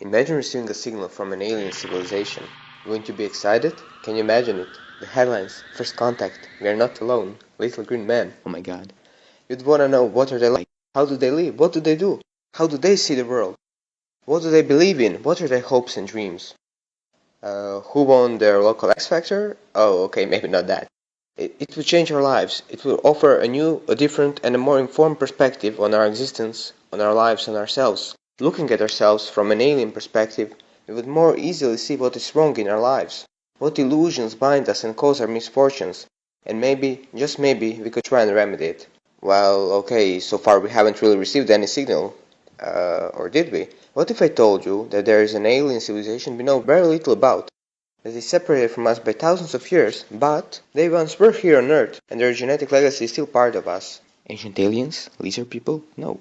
Imagine receiving a signal from an alien civilization. Wouldn't you be excited? Can you imagine it? The headlines, first contact, we are not alone, little green man, oh my god. You'd want to know what are they like, how do they live, what do they do, how do they see the world, what do they believe in, what are their hopes and dreams. Who won their local X Factor? Oh, okay, maybe not that. It would change our lives. It will offer a new, a different, and a more informed perspective on our existence, on our lives and ourselves. Looking at ourselves from an alien perspective, we would more easily see what is wrong in our lives, what illusions bind us and cause our misfortunes, and maybe, just maybe, we could try and remedy it. Well, okay, so far we haven't really received any signal, or did we? What if I told you that there is an alien civilization we know very little about, that is separated from us by thousands of years, but they once were here on Earth, and their genetic legacy is still part of us? Ancient aliens? Lizard people? No.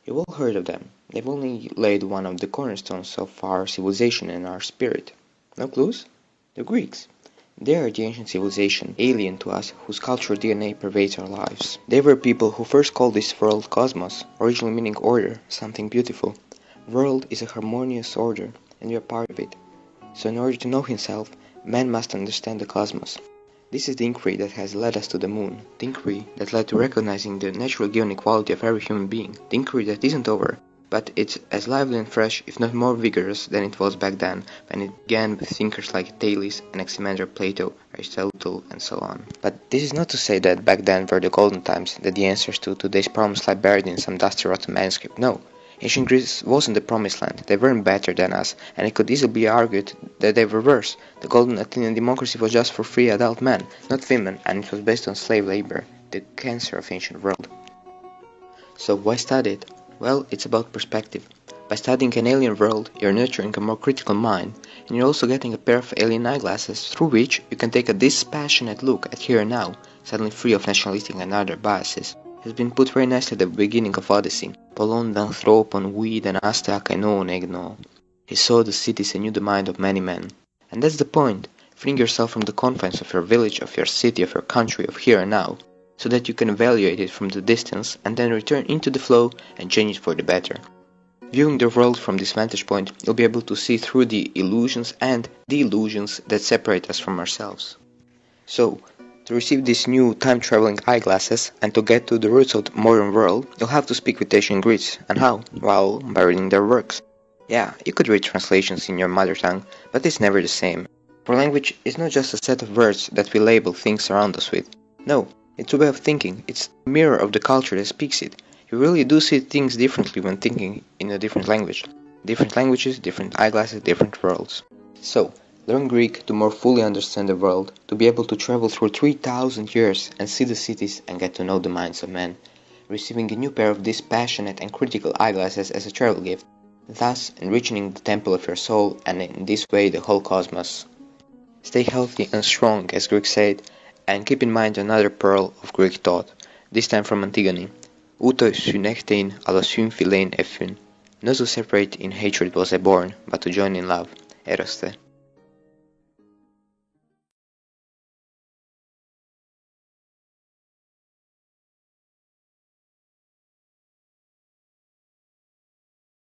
You've all heard of them. They've only laid one of the cornerstones of our civilization and our spirit. No clues? The Greeks. They are the ancient civilization, alien to us, whose cultural DNA pervades our lives. They were people who first called this world cosmos, originally meaning order, something beautiful. World is a harmonious order, and we are part of it. So in order to know himself, man must understand the cosmos. This is the inquiry that has led us to the moon, the inquiry that led to recognizing the natural given equality of every human being, the inquiry that isn't over, but it's as lively and fresh, if not more vigorous, than it was back then, when it began with thinkers like Thales, Anaximander, Plato, Aristotle, and so on. But this is not to say that back then were the golden times, that the answers to today's problems lie buried in some dusty rotten manuscript. No. Ancient Greece wasn't the promised land, they weren't better than us, and it could easily be argued that they were worse. The golden Athenian democracy was just for free adult men, not women, and it was based on slave labor, the cancer of ancient world. So why study it? Well, it's about perspective. By studying an alien world, you're nurturing a more critical mind, and you're also getting a pair of alien eyeglasses through which you can take a dispassionate look at here and now, suddenly free of nationalistic and other biases. Has been put very nicely at the beginning of Odyssey. Polon d'anthropon viden asta kainon egno. He saw the cities and knew the mind of many men. And that's the point, freeing yourself from the confines of your village, of your city, of your country, of here and now, so that you can evaluate it from the distance and then return into the flow and change it for the better. Viewing the world from this vantage point, you'll be able to see through the illusions and delusions that separate us from ourselves. So, to receive these new time-traveling eyeglasses and to get to the roots of the modern world, you'll have to speak with ancient Greeks. And how? Well, by reading their works. Yeah, you could read translations in your mother tongue, but it's never the same. For language is not just a set of words that we label things around us with. No, it's a way of thinking, it's a mirror of the culture that speaks it. You really do see things differently when thinking in a different language. Different languages, different eyeglasses, different worlds. So, learn Greek to more fully understand the world, to be able to travel through 3,000 years and see the cities and get to know the minds of men, receiving a new pair of dispassionate and critical eyeglasses as a travel gift, thus enriching the temple of your soul and in this way the whole cosmos. Stay healthy and strong, as Greeks said, and keep in mind another pearl of Greek thought, this time from Antigone. Ούτω συνέχτην αλλά συν φιλέν εφün. Not to separate in hatred was I born, but to join in love. Έρωστε.